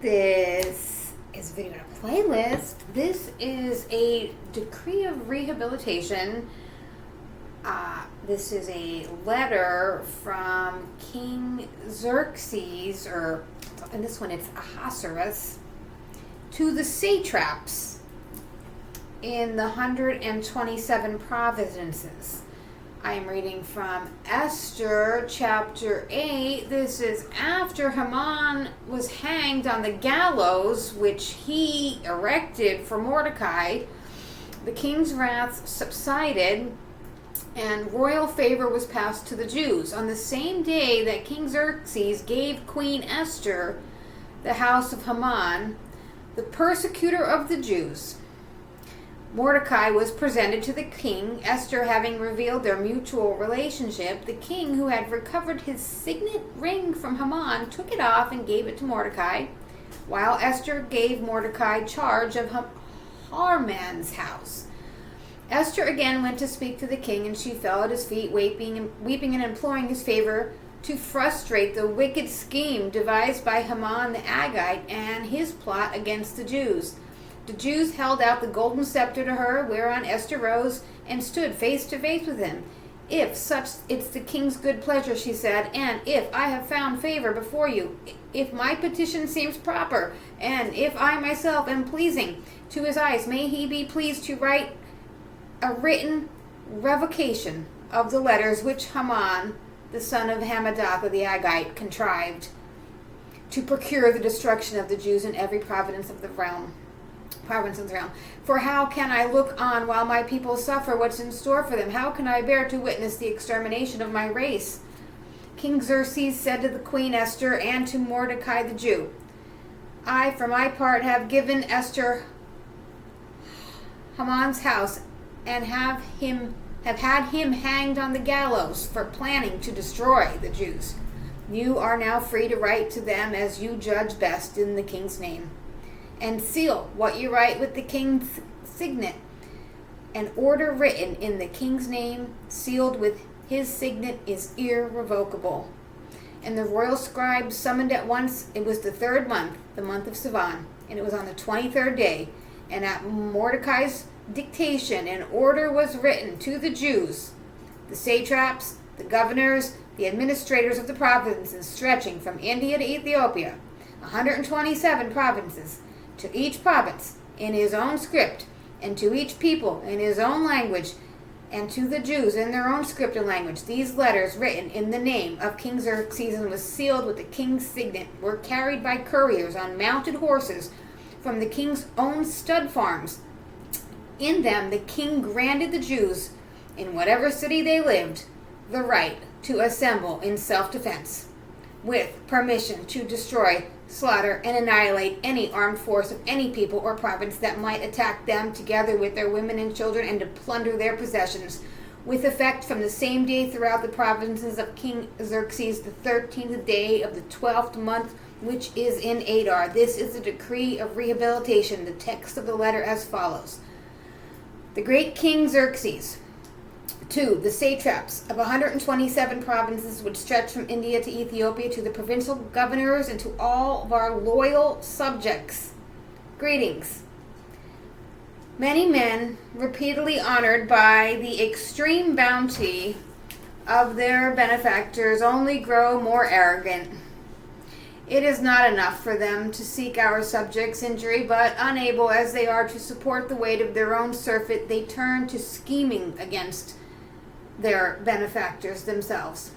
This is a video on a playlist. This is a decree of rehabilitation. This is a letter from King Xerxes, or in this one it's Ahasuerus, to the Satraps in the 127 provinces. I am reading from Esther chapter 8. This is after Haman was hanged on the gallows, which he erected for Mordecai. The king's wrath subsided, and royal favor was passed to the Jews. On the same day that King Xerxes gave Queen Esther the house of Haman, the persecutor of the Jews, Mordecai was presented to the king. Esther having revealed their mutual relationship, the king, who had recovered his signet ring from Haman, took it off and gave it to Mordecai, while Esther gave Mordecai charge of Haman's house. Esther again went to speak to the king, and she fell at his feet, weeping and imploring his favor to frustrate the wicked scheme devised by Haman the Agagite and his plot against the Jews. The Jews held out the golden scepter to her, whereon Esther rose and stood face to face with him. "If such it's the king's good pleasure," she said, "and if I have found favor before you, if my petition seems proper, and if I myself am pleasing to his eyes, may he be pleased to write a written revocation of the letters which Haman, the son of Hammedatha the Agagite, contrived to procure the destruction of the Jews in every province of the realm. For how can I look on while my people suffer what's in store for them? How can I bear to witness the extermination of my race?" King Xerxes said to the Queen Esther and to Mordecai the Jew, "I, for my part, have given Esther Haman's house and have had him hanged on the gallows for planning to destroy the Jews. You are now free to write to them as you judge best in the king's name, and seal what you write with the king's signet. An order written in the king's name, sealed with his signet, is irrevocable." And the royal scribes summoned at once. It was the 3rd month, the month of Sivan, and it was on the 23rd day. And at Mordecai's dictation, an order was written to the Jews, the satraps, the governors, the administrators of the provinces stretching from India to Ethiopia, 127 provinces, to each province in his own script, and to each people in his own language, and to the Jews in their own script and language. These letters, written in the name of King Xerxes and was sealed with the king's signet, were carried by couriers on mounted horses from the king's own stud farms. In them the king granted the Jews, in whatever city they lived, the right to assemble in self-defense, with permission to destroy, slaughter, and annihilate any armed force of any people or province that might attack them, together with their women and children, and to plunder their possessions, with effect from the same day throughout the provinces of King Xerxes, the 13th day of the 12th month, which is in Adar. This is the decree of rehabilitation. The text of the letter as follows. The great King Xerxes, to the satraps of 127 provinces which stretch from India to Ethiopia, to the provincial governors, and to all of our loyal subjects, greetings. Many men, repeatedly honored by the extreme bounty of their benefactors, only grow more arrogant. It is not enough for them to seek our subjects' injury, but unable as they are to support the weight of their own surfeit, they turn to scheming against their benefactors themselves.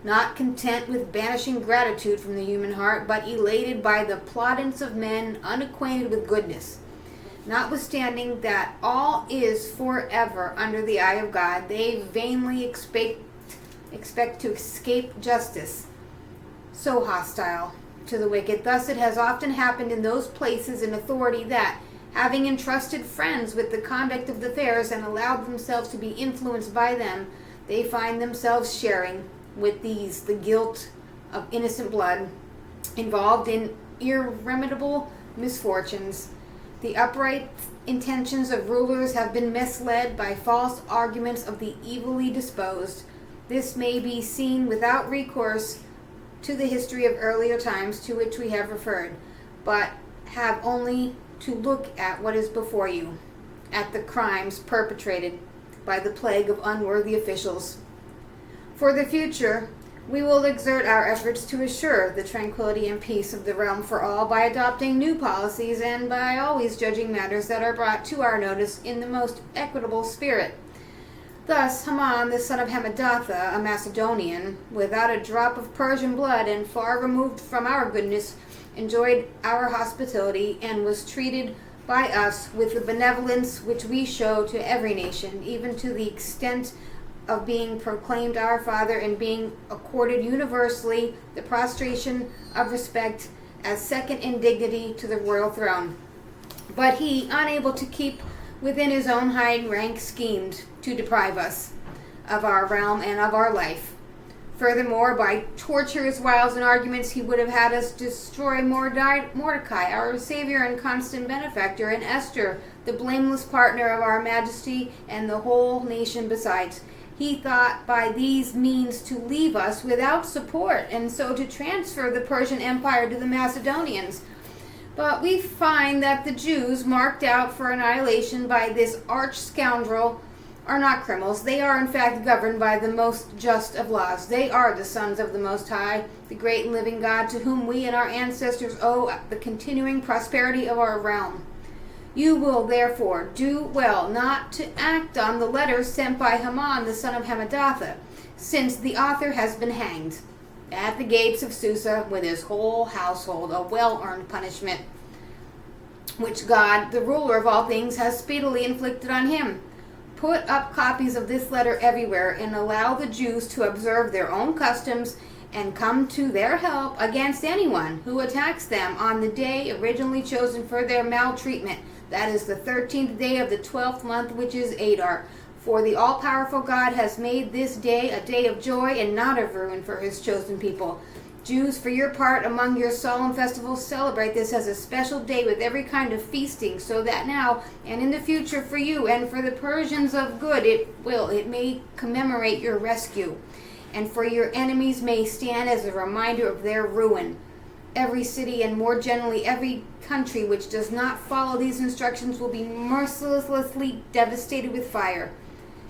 Not content with banishing gratitude from the human heart, but elated by the plaudits of men unacquainted with goodness. Notwithstanding that all is forever under the eye of God, they vainly expect to escape justice, so hostile to the wicked. Thus it has often happened in those places in authority that, having entrusted friends with the conduct of the affairs and allowed themselves to be influenced by them, they find themselves sharing with these the guilt of innocent blood, involved in irremediable misfortunes. The upright intentions of rulers have been misled by false arguments of the evilly disposed. This may be seen without recourse to the history of earlier times to which we have referred. but have only to look at what is before you, at the crimes perpetrated by the plague of unworthy officials. For the future, we will exert our efforts to assure the tranquility and peace of the realm for all by adopting new policies and by always judging matters that are brought to our notice in the most equitable spirit. Thus, Haman, the son of Hammedatha, a Macedonian, without a drop of Persian blood and far removed from our goodness, enjoyed our hospitality and was treated by us with the benevolence which we show to every nation, even to the extent of being proclaimed our Father and being accorded universally the prostration of respect as second in dignity to the royal throne. But he, unable to keep within his own high rank, schemed to deprive us of our realm and of our life. Furthermore, by tortures, wiles, and arguments, he would have had us destroy Mordecai, our Savior and constant benefactor, and Esther, the blameless partner of our Majesty, and the whole nation besides. He thought by these means to leave us without support, and so to transfer the Persian Empire to the Macedonians. But we find that the Jews, marked out for annihilation by this arch scoundrel, are not criminals. They are in fact governed by the most just of laws. They are the sons of the Most High, the great and living God, to whom we and our ancestors owe the continuing prosperity of our realm. You will therefore do well not to act on the letter sent by Haman, the son of Hammedatha, since the author has been hanged at the gates of Susa with his whole household, a well-earned punishment, which God, the ruler of all things, has speedily inflicted on him. Put up copies of this letter everywhere and allow the Jews to observe their own customs and come to their help against anyone who attacks them on the day originally chosen for their maltreatment. That is the 13th day of the 12th month, which is Adar. For the all-powerful God has made this day a day of joy and not of ruin for his chosen people. Jews, for your part, among your solemn festivals, celebrate this as a special day with every kind of feasting, so that now and in the future for you and for the Persians of good it may commemorate your rescue, and for your enemies may stand as a reminder of their ruin. Every city, and more generally every country which does not follow these instructions, will be mercilessly devastated with fire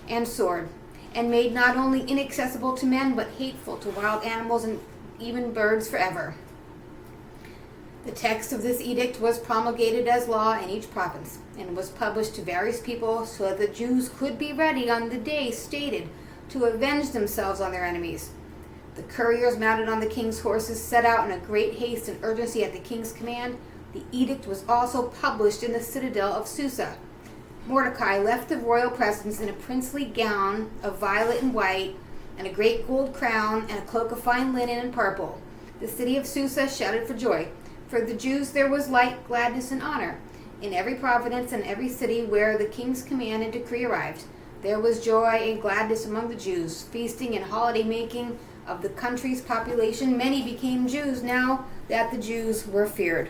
and sword, and made not only inaccessible to men, but hateful to wild animals and even birds forever. The text of this edict was promulgated as law in each province, and was published to various people so that the Jews could be ready on the day stated to avenge themselves on their enemies. The couriers mounted on the king's horses set out in a great haste and urgency at the king's command. The edict was also published in the citadel of Susa. Mordecai left the royal presence in a princely gown of violet and white, and a great gold crown, and a cloak of fine linen and purple. The city of Susa shouted for joy. For the Jews there was light, gladness, and honor. In every province and every city where the king's command and decree arrived, there was joy and gladness among the Jews, feasting and holiday making. Of the country's population, many became Jews now that the Jews were feared.